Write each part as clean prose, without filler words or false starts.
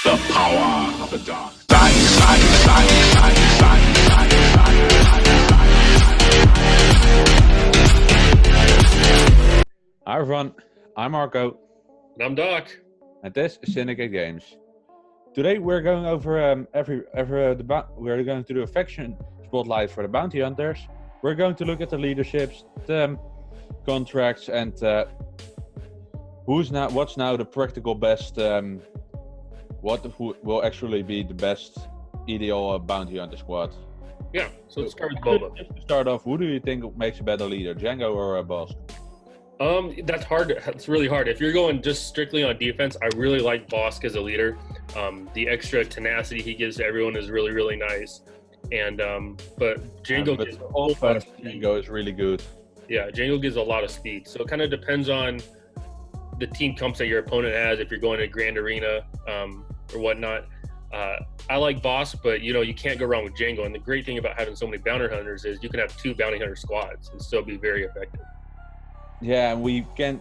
The power of the dark. Side. Hi everyone, I'm Marco, And I'm Doc. and this is Syndicate Games. Today we're going over we're going to do a faction spotlight for the bounty hunters. We're going to look at the leaderships, the contracts, and what's now the practical best. Who will actually be the best ideal bounty hunter squad? Yeah, so let's start with Boba. Just to start off, who do you think makes a better leader, Django or Bosk? That's hard. It's really hard. If you're going just strictly on defense, I really like Bosk as a leader. The extra tenacity he gives to everyone is really, really nice. And but Django gives a whole lot of speed. Django is really good. Yeah, Django gives a lot of speed. So it kind of depends on the team comps that your opponent has. If you're going to Grand Arena or whatnot, I like Bosk, but you can't go wrong with Django. And the great thing about having so many bounty hunters is you can have 2 bounty hunter squads and still be very effective. Yeah, and we can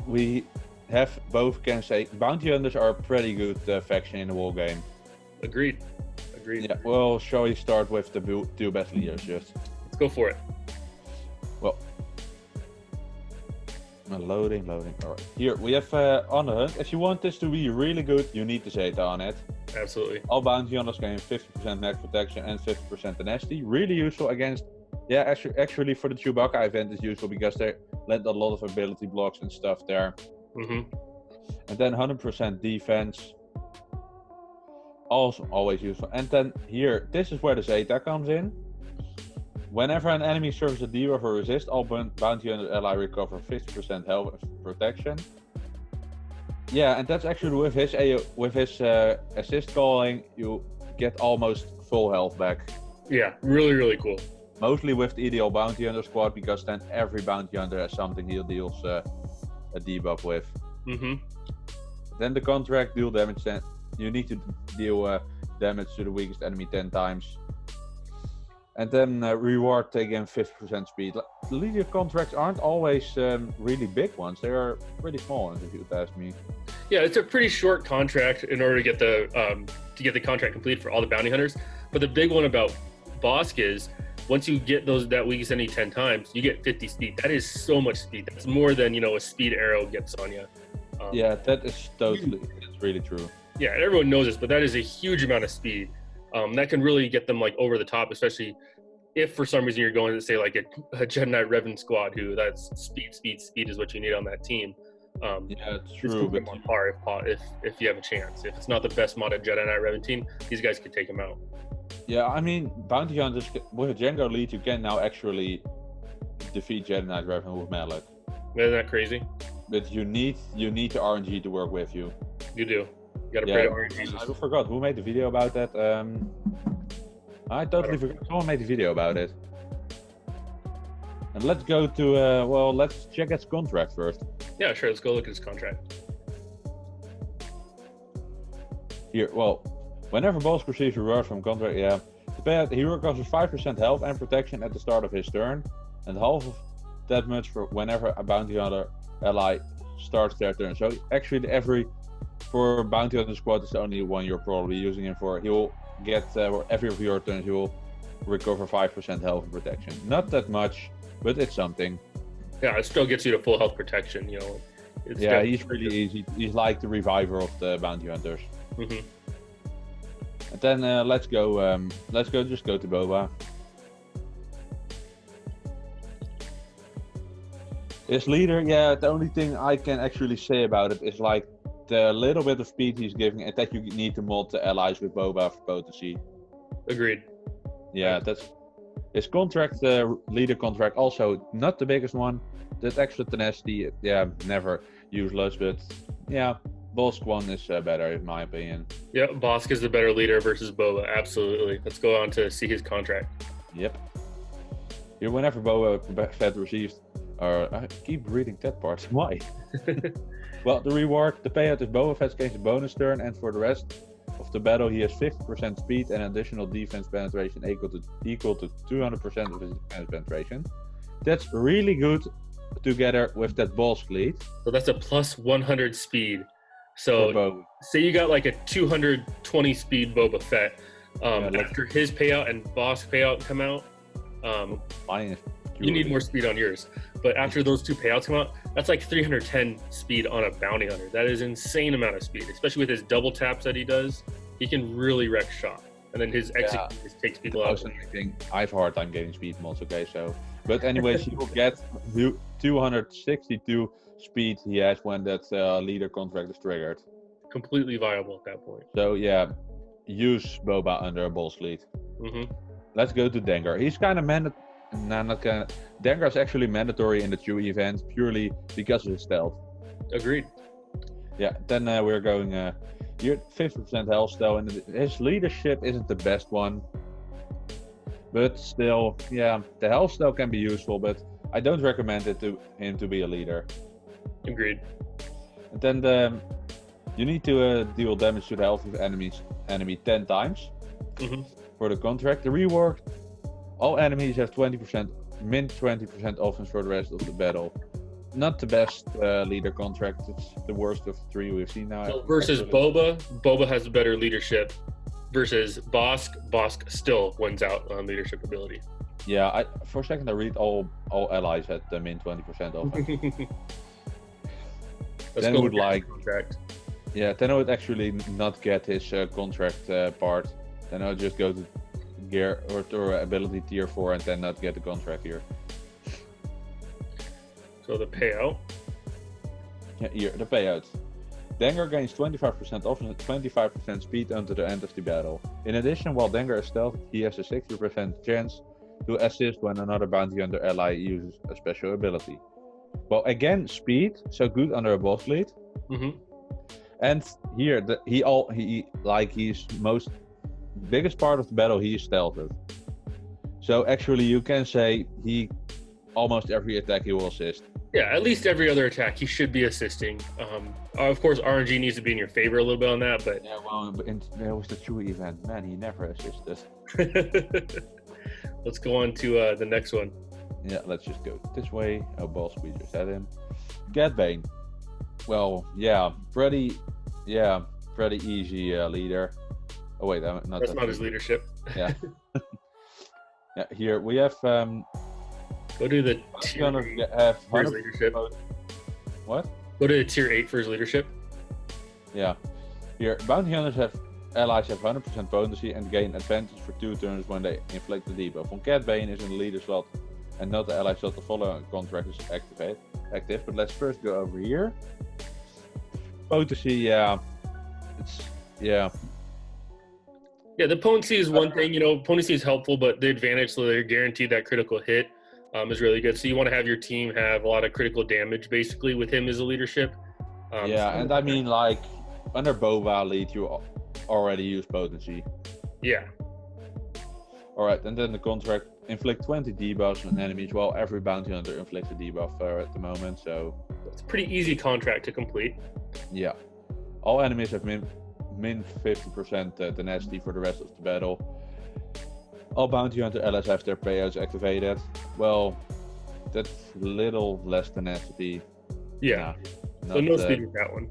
say bounty hunters are a pretty good faction in the war game. Agreed. Yeah, well, shall we start with the 2 best leaders? Just Let's go for it. well, loading. All right, here we have on the hunt. If you want this to be really good, you need the Zeta on it. Absolutely. All bounty hunters gain 50% max protection and 50% tenacity. Really useful against. Yeah, actually for the Chewbacca event is useful because they let a lot of ability blocks and stuff there. Mm-hmm. And then 100% defense. Also always useful. And then here, this is where the Zeta comes in. Whenever an enemy suffers a debuff or resist, all bounty hunter ally recover 50% health and protection. Yeah, and that's actually with his assist calling, you get almost full health back. Yeah, really, really cool. Mostly with the ideal bounty hunter squad, because then every bounty hunter has something he deals a debuff with. Mm-hmm. Then the contract deal damage. Then you need to deal damage to the weakest enemy 10 times. And then reward taking 50% speed. The leader contracts aren't always really big ones. They are pretty small ones, if you would ask me. Yeah, it's a pretty short contract in order to get the contract complete for all the bounty hunters. But the big one about Bosk is once you get that weakest enemy 10 times, you get 50 speed. That is so much speed. That's more than a speed arrow gets on you. Yeah, that's really true. Yeah, and everyone knows this, but that is a huge amount of speed. That can really get them over the top, especially if for some reason you're going to say like a Jedi Knight Revan squad, who that's speed is what you need on that team. Yeah, it's true. But on par if you have a chance. If it's not the best modded Jedi Knight Revan team, these guys could take him out. Yeah, I mean, bounty hunters with a Django lead, you can now actually defeat Jedi Knight Revan with Mallet. Isn't that crazy? But you need the RNG to work with you. You do. You gotta pray to RNG. I forgot who made the video about that. I totally forgot. Someone made a video about it. And let's go to let's check his contract first. Yeah, sure. Let's go look at his contract. Here, whenever Bosk receives a reward from contract, the hero recovers 5% health and protection at the start of his turn, and half of that much for whenever a bounty hunter ally starts their turn. So actually, for bounty hunter squad, it's the only one you're probably using him for. He will get every of your turns, he will recover 5% health and protection. Not that much, but it's something. Yeah, it still gets you to full health protection. He's really easy. He's like the reviver of the bounty hunters. Mm-hmm. And then let's go to Boba. His leader, the only thing I can actually say about it is like the little bit of speed he's giving, and that you need to mod the allies with Boba for potency. Agreed. Yeah, that's his contract, leader contract, also not the biggest one. That extra tenacity, never useless, but Bosk one is better in my opinion. Yeah, Bosk is the better leader versus Boba. Absolutely. Let's go on to see his contract. Yep. Here, whenever Boba Fett receives, I keep reading that part. Why? Well, the payout is Boba Fett gains a bonus turn, and for the rest of the battle, he has 50% speed and additional defense penetration equal to 200% of his defense penetration. That's really good together with that Bosk lead. So that's a plus 100 speed. So Boba. say you got like a 220 speed Boba Fett. let's- After his payout and Boss payout come out, Mine is you need purely- more speed on yours. But after those two payouts come out, that's like 310 speed on a bounty hunter. That is insane amount of speed, especially with his double taps that he does. He can really wreck shop. And then his execute just takes people out. Also, I have a hard time getting speed mods, okay, so. But anyways, he will get 262 speed he has when that leader contract is triggered. Completely viable at that point. So yeah, use Boba under a boss lead. Hmm. Let's go to Dengar. He's kind of not kind of. Dengar is actually mandatory in the Chewie event purely because of his stealth. Agreed. Yeah, then we're going. You're 50% health still, and his leadership isn't the best one. But still, yeah, the health still can be useful, but I don't recommend it to him to be a leader. Agreed. And then you need to deal damage to the health of enemy 10 times Mhm. for the contract. The rework, all enemies have 20%, min 20% offense for the rest of the battle. Not the best leader contract. It's the worst of the three we've seen now. So versus Boba has better leadership. Versus Bosk still wins out on leadership ability. Yeah, for a second I read all allies at the min 20% offense. Let's Then go would with like- contract. Yeah, then I would actually not get his contract part. Then I would just go to gear or to ability tier 4 and then not get the contract here. So the payout. Yeah, here, the payout. Dengar gains 25% offense and 25% speed until the end of the battle. In addition, while Dengar is stealth, he has a 60% chance to assist when another bounty hunter ally uses a special ability. Well, again, speed, so good under a boss lead. Hmm. And here, he's biggest part of the battle, he is stealthed. So actually, you can say almost every attack he will assist. Yeah, at least every other attack he should be assisting. Of course, RNG needs to be in your favor a little bit on that, but Yeah, well, there was the Chewie event, man, he never assisted. let's go on to the next one. Yeah, let's just go this way. Oh, balls, we just had him. Cad Bane. Well, yeah, pretty easy leader. Oh wait, I'm not. That's not his leadership. Yeah. Yeah. Here we have. Go to the He's tier gonna 8 have for his 100% leadership. What? Go to the tier 8 for his leadership. Yeah. Here, bounty hunters allies have 100% potency and gain advantage for 2 turns when they inflict the debuff. When Cad Bane is in the leader slot and not the ally slot, the following contract is active. But let's first go over here. Potency, yeah. Yeah, the potency is one thing. Potency is helpful, but the advantage, so they're guaranteed that critical hit, is really good. So you want to have your team have a lot of critical damage, basically, with him as a leadership. And I mean, like, under Boba lead, you already use potency. Yeah. Alright, and then the contract, inflict 20 debuffs on enemies, while every bounty hunter inflicts a debuff at the moment, so... It's a pretty easy contract to complete. Yeah. All enemies have min 50% tenacity for the rest of the battle. All bounty hunter allies have their payouts activated. Well, that's little less tenacity. Yeah. Nah, So no not, speed with that one.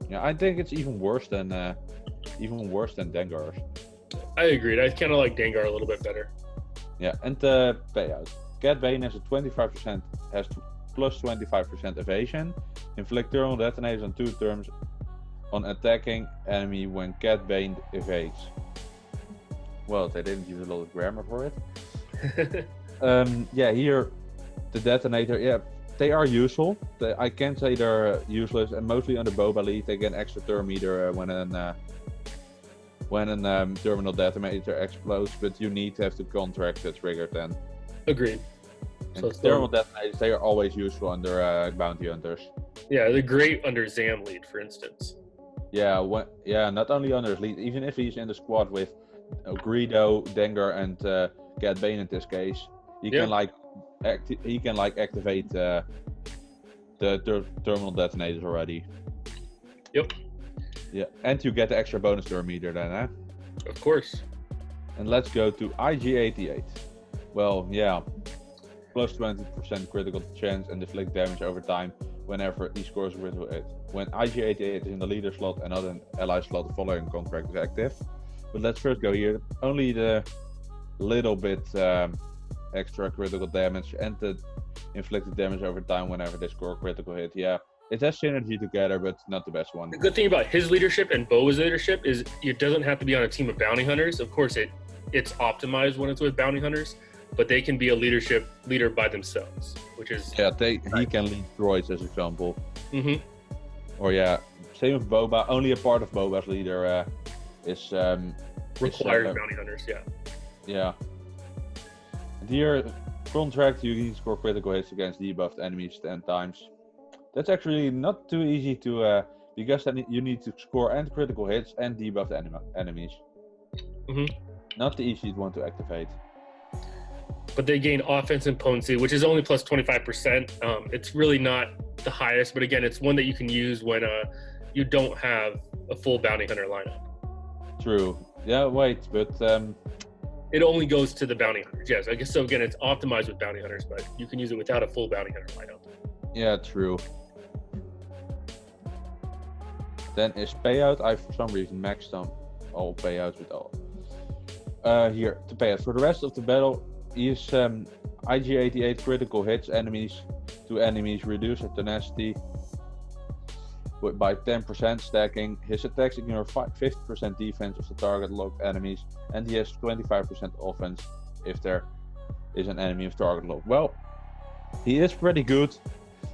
Yeah, I think it's even worse than Dengar's. I agreed. I kind of like Dengar a little bit better. Yeah, and the payouts. Cad Bane has a 25% plus 25% evasion. Inflict thermal detonators on 2 turns on attacking enemy when Cad Bane evades. Well, they didn't use a lot of grammar for it. Yeah, here the detonator. Yeah, they are useful. I can't say they're useless, and mostly on the Boba lead, they get an extra turn meter when an terminal detonator explodes. But you need to have the contract triggered then. Agreed. And thermal detonators, they are always useful under bounty hunters. Yeah, they're great under Zam lead, for instance. Yeah, not only under his lead, even if he's in the squad with Greedo, Dengar, and Cad Bane in this case, he can activate the terminal detonators already. Yep. Yeah, and you get the extra bonus turn meter then, huh? Of course. And let's go to IG-88. Well, yeah, plus 20% critical chance and deflect damage over time whenever he scores a critical hit. When IG-88 is in the leader slot and not an ally slot, the following contract is active. But let's first go here. Only the little bit extra critical damage and the inflicted damage over time whenever they score a critical hit. Yeah, it has synergy together, but not the best one. The good thing about his leadership and Boa's leadership is it doesn't have to be on a team of bounty hunters. Of course, it's optimized when it's with bounty hunters, but they can be a leader by themselves, which is he can lead droids as example. Mm-hmm. Or same with Boba. Only a part of Boba's leader is required bounty hunters. Yeah. And here, contract, you can score critical hits against debuffed enemies 10 times. That's actually not too easy to, because then you need to score and critical hits and debuffed enemies. Mm-hmm. Not the easiest one to activate. But they gain offense and potency, which is only plus 25%. It's really not the highest, but again, it's one that you can use when you don't have a full bounty hunter lineup. True. Yeah, wait, but it only goes to the bounty hunters. Yes, I guess so. Again, it's optimized with bounty hunters, but you can use it without a full bounty hunter lineup. Yeah, true. Then is payout. I for some reason maxed on all payouts with all. Here to payout for the rest of the battle. He is IG-88 critical hits enemies to enemies, reduce their tenacity by 10%, stacking. His attacks ignore 50% defense of the target locked enemies, and he has 25% offense if there is an enemy of target lock. Well, he is pretty good.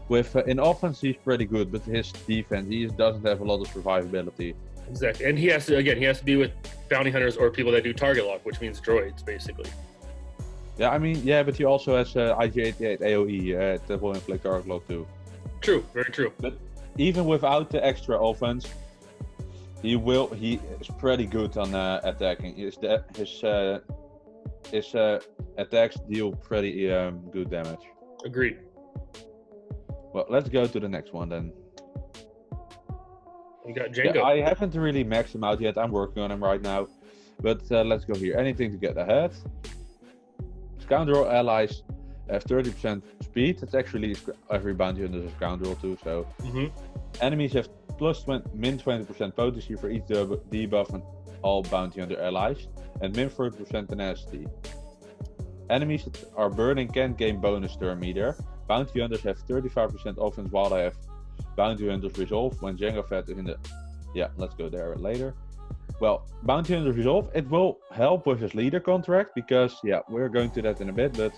With in offense, he's pretty good, but his defense, he doesn't have a lot of survivability. Exactly, and he has to be with bounty hunters or people that do target lock, which means droids, basically. Yeah, but he also has IG-88 AoE that will inflict target lock too. True, very true. But even without the extra offense, he is pretty good on attacking. His attacks deal pretty good damage. Agreed. Well, let's go to the next one then. We got Jango. Yeah, I haven't really maxed him out yet. I'm working on him right now. But let's go here. Anything to get ahead. Scoundrel allies have 30% speed. That's actually every bounty hunter is a scoundrel too. So enemies have min 20% potency for each debuff on all bounty hunter allies, and min 40% tenacity. Enemies that are burning can gain bonus turn meter. Bounty hunters have 35% offense while they have bounty hunters resolve when Jango Fett is in the. Yeah, let's go there later. Well, bounty hunters resolve, it will help with his leader contract because we're going to that in a bit. But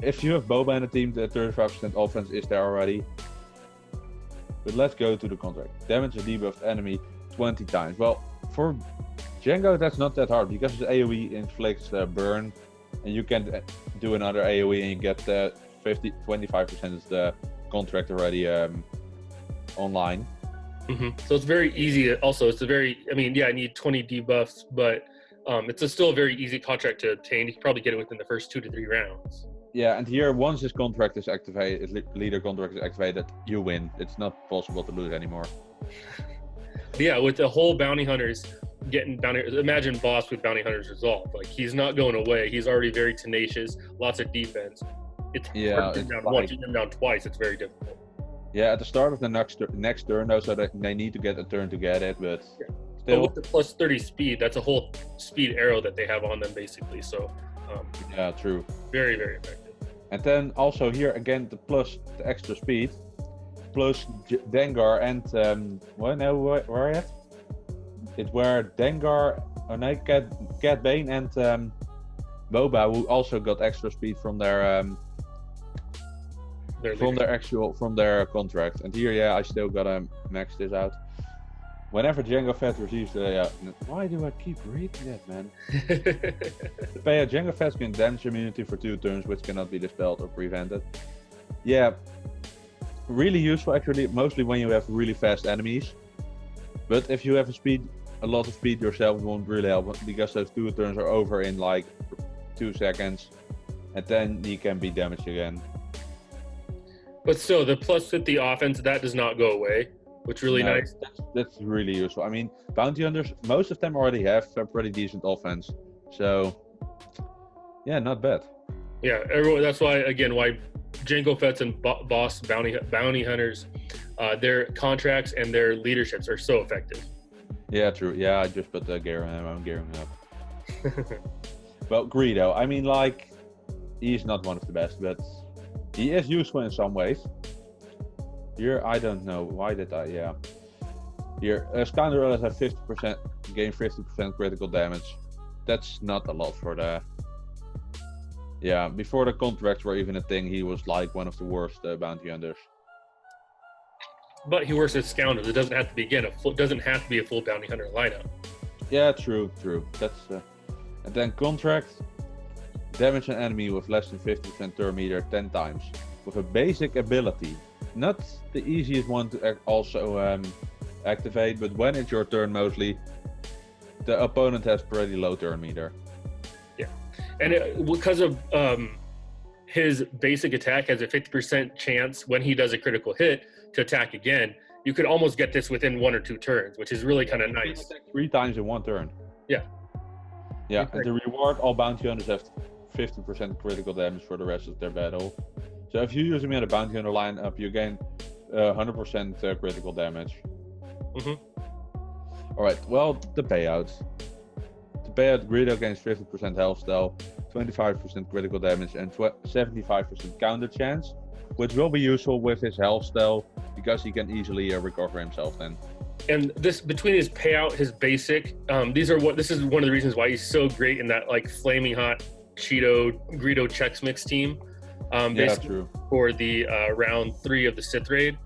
if you have Boba in the team, the 35% offense is there already. But let's go to the contract. Damage a debuffed enemy 20 times. Well, for Jango, that's not that hard because his AoE inflicts burn, and you can do another AoE and you get 25% is the contract already online. So it's very easy. Also, I need 20 debuffs, but it's still a very easy contract to obtain. You can probably get it within the first 2 to 3 rounds. Yeah, and here once his contract is activated, his leader contract is activated, you win. It's not possible to lose anymore. Yeah, with the whole bounty hunters getting imagine Boss with bounty hunters resolve. Like, he's not going away. He's already very tenacious, lots of defense. It's hard to get down once, you get him down twice, it's very difficult. Yeah, at the start of the next turn though, so that they need to get a turn to get it, but still. But with the plus 30 speed, that's a whole speed arrow that they have on them basically. So yeah, true. Very, very effective. And then also here again the extra speed, plus Dengar and where are you at? It's where Dengar, Cad Bane and Boba, who also got extra speed from their their contract. And here, I still gotta max this out. Whenever Jango Fett receives why do I keep reading that, man? Jango Fett can damage immunity for 2 turns, which cannot be dispelled or prevented. Yeah, really useful actually, mostly when you have really fast enemies. But if you have a lot of speed yourself, it won't really help because those 2 turns are over in like 2 seconds, and then he can be damaged again. But still, the plus 50 offense, that does not go away, which is really nice. That's really useful. I mean, bounty hunters, most of them already have a pretty decent offense. So, yeah, not bad. Yeah, everyone. That's why Jango Fett's and Boss bounty hunters, their contracts and their leaderships are so effective. Yeah, true. Yeah, I just put the gear on him. I'm gearing him up. Well, Greedo, I mean, like, he's not one of the best, but he is useful in some ways. Here, I don't know. Why did I? Yeah. Here, Scoundrel has 50%, gain 50% critical damage. That's not a lot for the... Yeah, before the contracts were even a thing, he was like one of the worst bounty hunters. But he works as Scoundrel. It doesn't have to be, again, doesn't have to be a full bounty hunter lineup. Yeah, true. That's... And then contract, damage an enemy with less than 50% turn meter 10 times. With a basic ability. Not the easiest one to also activate, but when it's your turn mostly, the opponent has pretty low turn meter. Yeah, and because of his basic attack has a 50% chance when he does a critical hit to attack again, you could almost get this within 1 or 2 turns, which is really kind of nice. 3 times in 1 turn. Yeah. Yeah, and the reward, all bounty hunters have 50% critical damage for the rest of their battle. So if you use him in a bounty hunter lineup, you gain 100% critical damage. Alright, well, the payouts. The payout, Greedo gains 50% health style, 25% critical damage, and 75% counter chance, which will be useful with his health style because he can easily recover himself then. And this, between his payout, his basic, this is one of the reasons why he's so great in that like flaming hot Cheeto Greedo Chex Mix team. Yeah, true. For the round 3 of the Sith raid.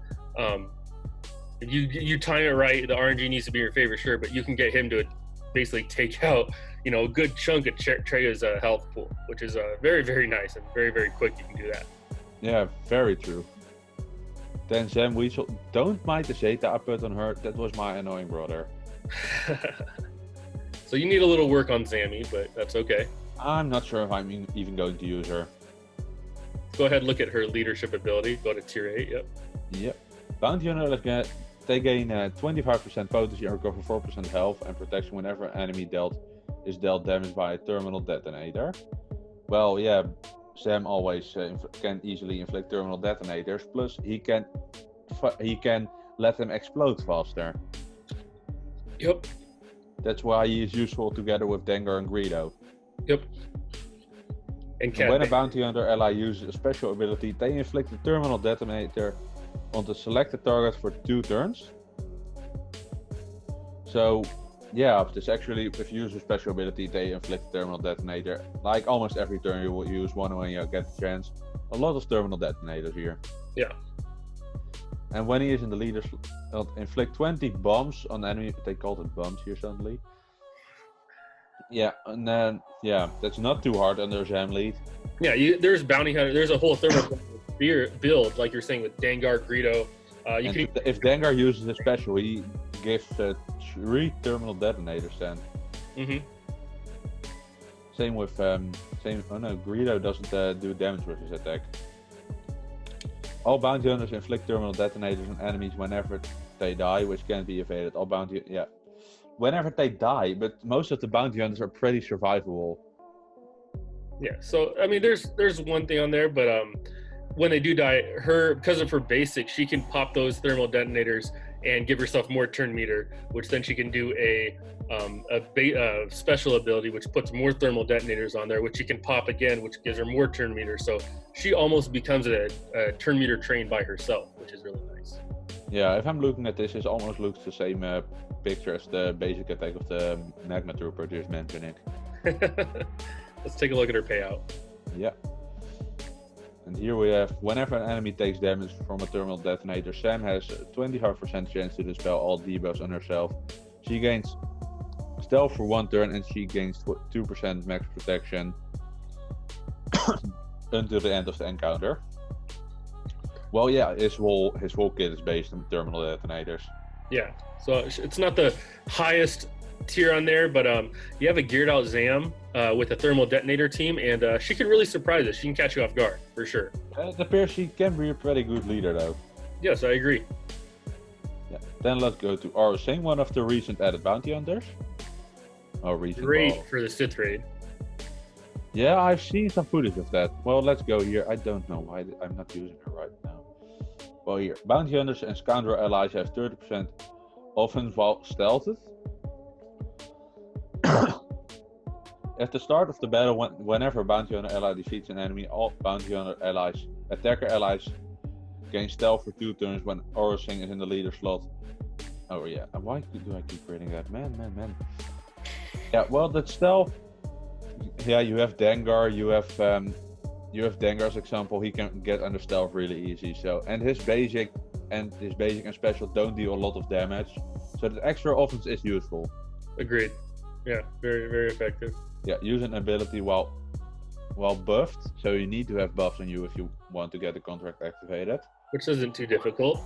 If you time it right, the RNG needs to be in your favor, sure, but you can get him to basically take out, a good chunk of Treya's health pool, which is very, very nice and very, very quick. You can do that. Yeah, very true. Then Zam Weasel, don't mind the Zeta I put on her. That was my annoying brother. So you need a little work on Zammy, but that's okay. I'm not sure if I'm even going to use her. Go ahead and look at her leadership ability. Go to tier 8, Yep. Bounty Hunter, they gain 25% potency and recover 4% health and protection whenever an enemy is dealt damage by a terminal detonator. Well, yeah, Sam always can easily inflict terminal detonators, plus he can let them explode faster. Yep. That's why he is useful together with Dengar and Greedo. Yep. And when a bounty hunter ally uses a special ability, they inflict a terminal detonator on the selected target for 2 turns. So, yeah, this actually, if you use a special ability, they inflict a terminal detonator. Like almost every turn, you will use one when you get the chance. A lot of terminal detonators here. Yeah. And when he is in the leader, inflict 20 bombs on enemy. They called it bombs here suddenly. Yeah, and then that's not too hard under Zam lead. Yeah, there's bounty hunter. There's a whole thermal build, like you're saying with Dengar, Greedo. If Dengar uses a special, he gives 3 terminal detonators then. Same with Greedo doesn't do damage with his attack. All bounty hunters inflict terminal detonators on enemies whenever they die, which can be evaded. Whenever they die, but most of the bounty hunters are pretty survivable. Yeah, so I mean, there's one thing on there, but when they do die, because of her basic, she can pop those thermal detonators and give herself more turn meter, which then she can do a special ability, which puts more thermal detonators on there, which she can pop again, which gives her more turn meter. So she almost becomes a turn meter train by herself, which is really nice. Yeah, if I'm looking at this, it almost looks the same picture as the basic attack of the Magma Trooper just mentioning. Let's take a look at her payout. Yeah. And here we have, whenever an enemy takes damage from a terminal detonator, Sam has a 25% chance to dispel all debuffs on herself. She gains stealth for 1 turn and she gains 2% max protection until the end of the encounter. Well, yeah, his whole kit is based on terminal detonators. Yeah, so it's not the highest tier on there, but you have a geared out Zam with a thermal detonator team, and she can really surprise us. She can catch you off guard for sure. It appears she can be a pretty good leader, though. Yes, I agree. Yeah. Then let's go to Aurosane, one of the recent added bounty hunters. Great for the Sith raid. Yeah, I've seen some footage of that. Well, let's go here. I don't know why I'm not using her right now. Well, here, bounty hunters and scoundrel allies have 30% offense while stealthed. At the start of the battle, whenever a bounty hunter ally defeats an enemy, all bounty hunter allies, attacker allies, gain stealth for 2 turns when Aura Singh is in the leader slot. Oh yeah, and why do I keep reading that? Man. Yeah, well, that stealth. Yeah, you have Dengar. You have Dengar's example. He can get under stealth really easy. So, and his basic and special don't deal a lot of damage. So the extra offense is useful. Agreed. Yeah, very, very effective. Yeah, use an ability while buffed. So you need to have buffs on you if you want to get the contract activated. Which isn't too difficult.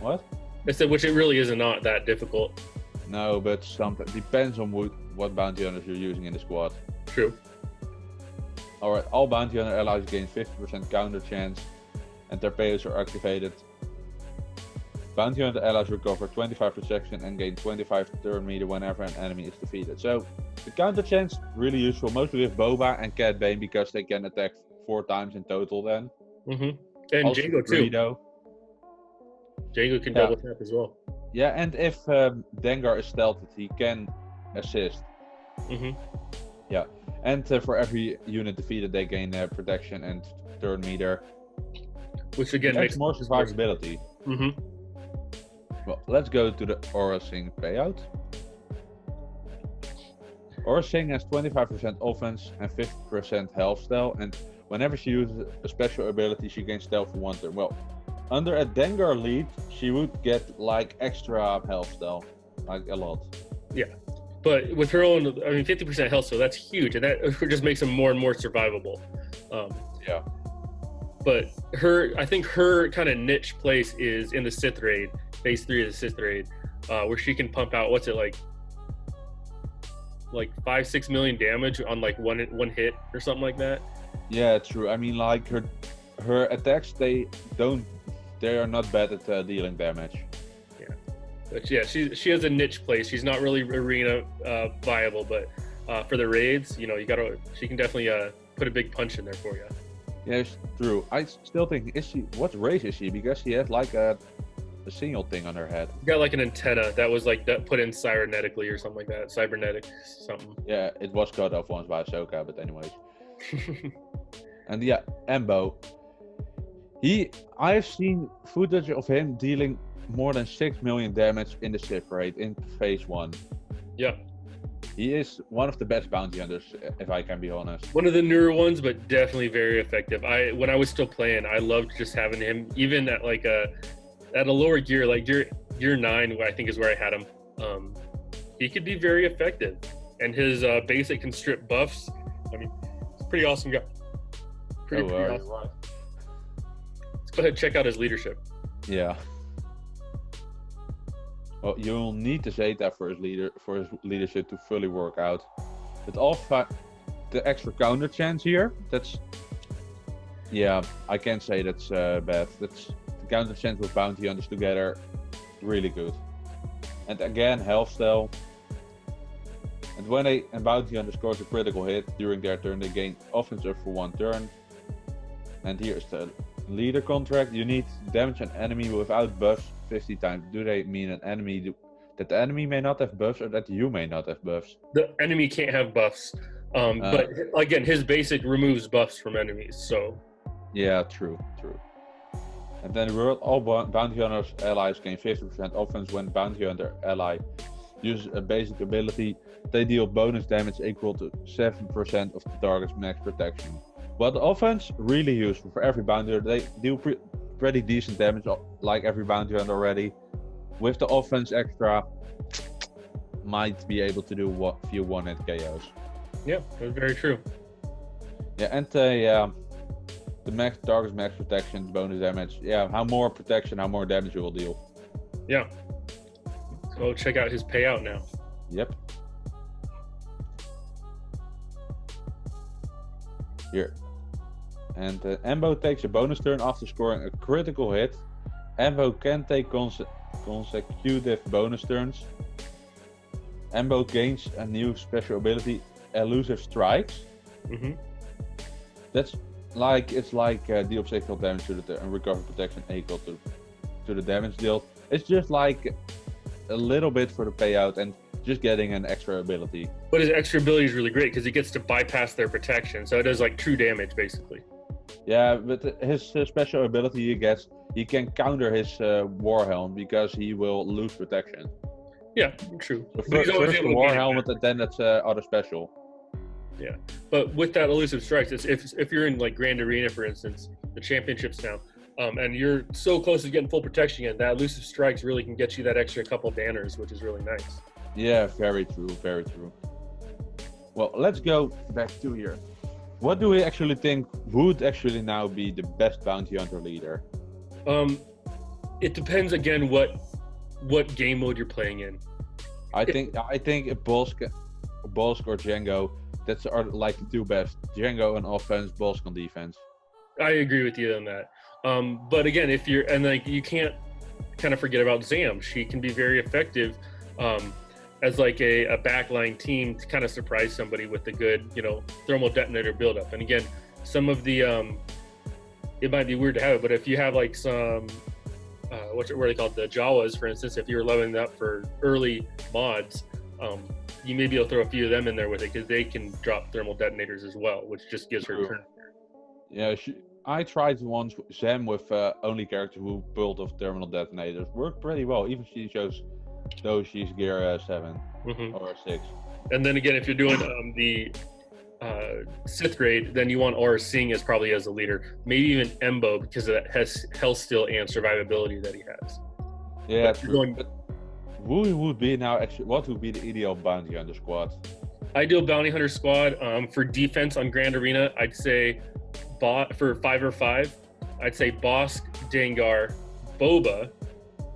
What? I said, which it really is not that difficult. No, but sometimes depends on what bounty hunters you're using in the squad. True. Alright, all bounty hunter allies gain 50% counter chance and their payouts are activated. Bounty hunter allies recover 25 protection and gain 25 turn meter whenever an enemy is defeated. So the counter chance really useful, mostly with Boba and Cat Bane because they can attack 4 times in total then. Mm-hmm. And Also Jango too. Greedo. Jango can double tap as well. Yeah, and if Dengar is stealthed, he can assist. Mm-hmm. Yeah, and for every unit defeated, they gain protection and turn meter. Which again Makes makes more survivability. Mm-hmm. Well, let's go to the Aura Singh payout. Aura Singh has 25% offense and 50% health style, and whenever she uses a special ability, she gains stealth for 1 turn. Well, under a Dengar lead, she would get like extra health style, like a lot. Yeah, but with her own, 50% health, so that's huge, and that just makes them more and more survivable. Yeah. But I think her kind of niche place is in the Sith raid, phase 3 of the Sith raid, where she can pump out, what's it like 5-6 million damage on like one hit or something like that. Yeah, true. I mean, like her attacks, they are not bad at dealing damage. Yeah, but yeah, she has a niche place. She's not really arena viable, but for the raids, she can definitely put a big punch in there for you. Yeah, it's true. I still think, what race is she? Because she has like a signal thing on her head. Got like an antenna that was like that put in cybernetically or something like that. Cybernetic something. Yeah, it was cut off once by Ahsoka, but anyways. And yeah, Embo. I've seen footage of him dealing more than 6 million damage in the Sith raid in phase 1. Yeah. He is one of the best bounty hunters, if I can be honest. One of the newer ones, but definitely very effective. When I was still playing, I loved just having him, even at like at a lower gear, like gear 9, I think is where I had him. He could be very effective, and his basic can strip buffs. I mean, it's a pretty awesome guy. Pretty awesome. Right. Let's go ahead and check out his leadership. Yeah. Well, you'll need the Zeta for his leadership to fully work out. But also the extra counter chance here, I can't say that's bad. That's the counter chance with bounty hunters together, really good. And again, health style. And when a bounty hunter scores a critical hit during their turn, they gain offense up for 1 turn. And here's the leader contract. You need damage an enemy without buffs 50 times. Do they mean that the enemy may not have buffs or that you may not have buffs? The enemy can't have buffs. But again, his basic removes buffs from enemies, so. Yeah, true. And then all bounty hunters allies gain 50% offense when bounty hunter ally uses a basic ability. They deal bonus damage equal to 7% of the target's max protection. But the offense, really useful for every bounty hunter. They deal pretty decent damage, like every bounty hunter already. With the offense extra, might be able to do a few one-hit KOs. Yeah, that's very true. Yeah, and the max target's max protection, bonus damage. Yeah, how more protection, how more damage you will deal. Yeah. So check out his payout now. Yep. Here. And Embo takes a bonus turn after scoring a critical hit. Embo can take consecutive bonus turns. Embo gains a new special ability, Elusive Strikes. Hmm. That's it's like deal physical damage to the and recover protection equal to the damage dealt. It's just like a little bit for the payout and just getting an extra ability. But his extra ability is really great because he gets to bypass their protection, so it does like true damage basically. Yeah, but his special ability he gets, he can counter his War Helm because he will lose protection. Yeah, true. So But he's always first able the to War beat it. Helmet and then that's other special. But with that elusive strikes, it's if you're in like Grand Arena, for instance, the championships now, and you're so close to getting full protection again, that elusive strikes really can get you that extra couple banners, which is really nice. Yeah, very true, very true. Well, let's go back to here. What do we actually think would actually now be the best bounty hunter leader? It depends again what game mode you're playing in. I think Bolsk or Django, that's are like the two best. Django on offense, Bolsk on defense. I agree with you on that. But again, if you're and like you can't kind of forget about Zam. She can be very effective as like a backline team to kind of surprise somebody with a good, thermal detonator buildup. And again, some of the it might be weird to have it, but if you have like some what are they called, the Jawas, for instance, if you're leveling up for early mods, you may be able to throw a few of them in there with it because they can drop thermal detonators as well, which just gives her turn. Yeah, I tried once Zam with only character who built of thermal detonators. Worked pretty well. Even she shows though she's gear 7 or 6. And then again, if you're doing the Sith grade, then you want Aura Singh as probably as a leader. Maybe even Embo because of that health steal and survivability that he has. Yeah, but true. But who would be now actually? What would be the ideal bounty hunter squad? Ideal bounty hunter squad for defense on Grand Arena, I'd say for 5 I'd say Bosk, Dengar, Boba,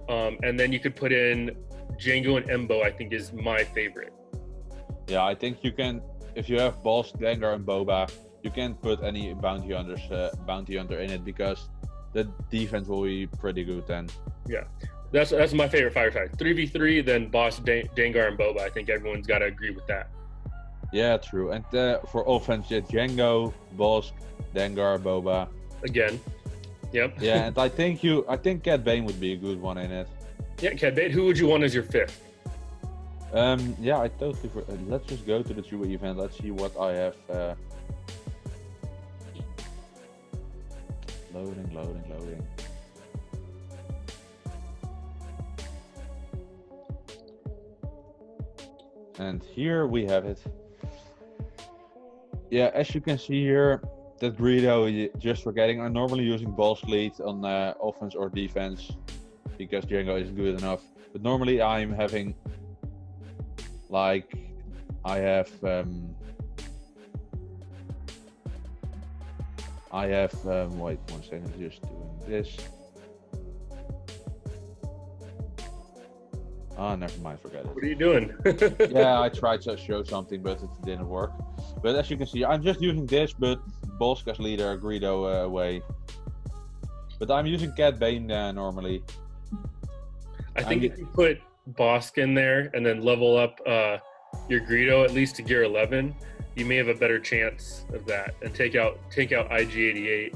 and then you could put in Django and Embo. I think is my favorite. Yeah, I think you can. If you have Bosk, Dengar, and Boba, you can't put any bounty hunter in it because the defense will be pretty good then. Yeah, that's my favorite 5v5. 3v3, then Bosk, Dengar, and Boba. I think everyone's got to agree with that. Yeah, true. And for offense, yeah, Django, Bosk, Dengar, Boba. Again. Yep. Yeah, and I think Cad Bane would be a good one in it. Yeah, Cad Bane. Who would you want as your 5th? Yeah, I totally. Let's just go to the Chewie event. Let's see what I have. Loading. And here we have it. Yeah, as you can see here, that Greedo, just forgetting, I'm normally using Bosk lead on offense or defense because Django isn't good enough. But normally I'm having, like, I have wait 1 second, just doing this. Oh, never mind, forget it. What are you doing? Yeah, I tried to show something, but it didn't work. But as you can see, I'm just using this, but Bosk as leader, Greedo away. But I'm using Cad Bane normally. I think if you put Bosk in there and then level up your Greedo at least to gear 11, you may have a better chance of that and take out IG-88.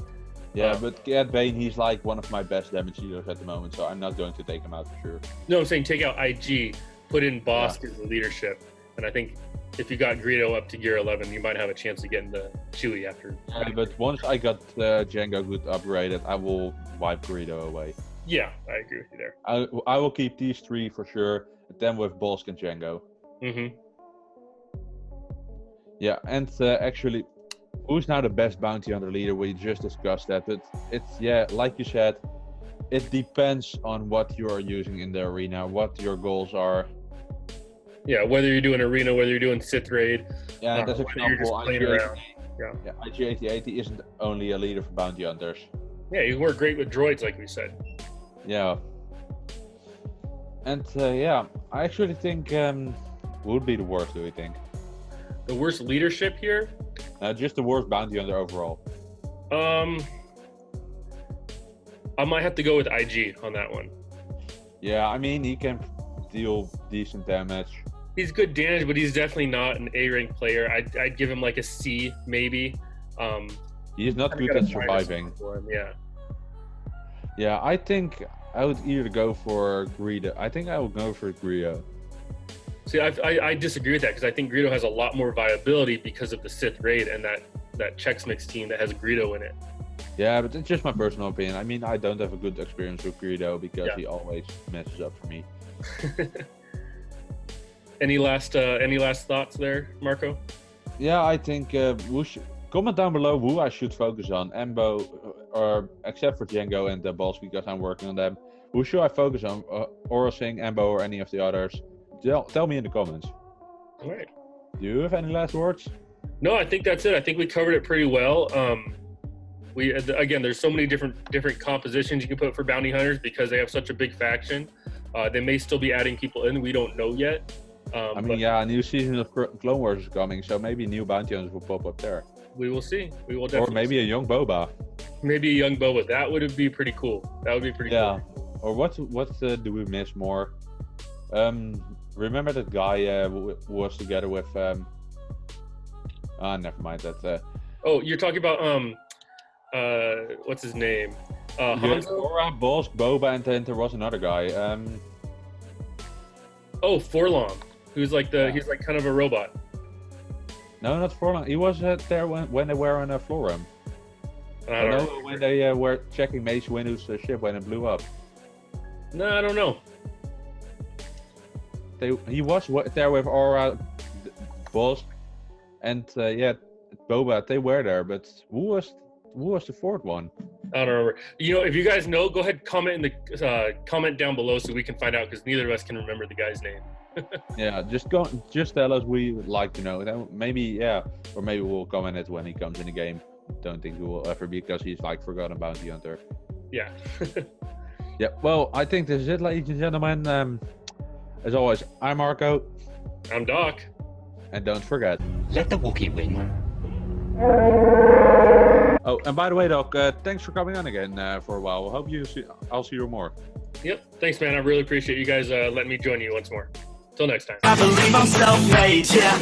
Yeah, but Cad Bane, he's like one of my best damage dealers at the moment, so I'm not going to take him out for sure. No, I'm saying take out IG, put in Bosk as the leadership, and I think if you got Greedo up to gear 11, you might have a chance of getting the Chewie after. Yeah, but once I got Django good upgraded, I will wipe Greedo away. Yeah, I agree with you there. I will keep these 3 for sure, and then with Bosk and Django. Yeah, and actually, who's now the best bounty hunter leader? We just discussed that, but it's, yeah, like you said, it depends on what you are using in the arena, what your goals are. Yeah, whether you're doing arena, whether you're doing Sith raid. Yeah, that's you're just playing around. Yeah, IG-88 isn't only a leader for bounty hunters. Yeah, you work great with droids, like we said. Yeah. And yeah, I actually think who would be the worst, do you think? The worst leadership here? Just the worst bounty hunter overall. I might have to go with IG on that one. Yeah, I mean, he can deal decent damage. He's good damage, but he's definitely not an A-rank player. I'd give him like a C, maybe. He's not good at surviving. For him, yeah. Yeah, I think I would either go for Greedo. I think I would go for Greedo. See, I disagree with that because I think Greedo has a lot more viability because of the Sith Raid and that Chex Mix team that has Greedo in it. Yeah, but it's just my personal opinion. I mean, I don't have a good experience with Greedo because he always messes up for me. Any last thoughts there, Marco? Yeah, I think comment down below who I should focus on, Embo, or except for Django and the Balls because I'm working on them. Who should I focus on? Aurra Sing, Embo, or any of the others? Tell me in the comments. All right. Do you have any last words? No, I think that's it. I think we covered it pretty well. There's so many different compositions you can put for bounty hunters because they have such a big faction. They may still be adding people in. We don't know yet. A new season of Clone Wars is coming, so maybe new bounty hunters will pop up there. We will see. We will definitely. Or maybe a young Boba. Maybe a young Boba. That would be pretty cool. That would be pretty cool. Yeah. Or what do we miss more? Remember that guy who was together with never mind that. Oh, you're talking about what's his name? Hanzo? Aurra, Boss, Boba, and then there was another guy. Oh, Forlong, who's like he's like kind of a robot. No, not Forlong. He was there when they were on a Florum. I don't know when they were checking Mace Windu's ship when it blew up. No, I don't know. He was there with Aurra, Boss, and Boba. They were there, but who was the fourth one? I don't remember. You know, if you guys know, go ahead, comment in the comment down below so we can find out because neither of us can remember the guy's name. Yeah, just tell us. We would like to know. Then maybe or maybe we'll comment it when he comes in the game. Don't think we will ever because he's like forgotten bounty hunter. Yeah. Yeah. Well, I think this is it, ladies and gentlemen. As always, I'm Marco. I'm Doc. And don't forget, let the Wookiee win. Oh, and by the way, Doc, thanks for coming on again for a while. I'll see you more. Yep. Thanks, man. I really appreciate you guys letting me join you once more. Till next time. I believe I'm self-made, yeah.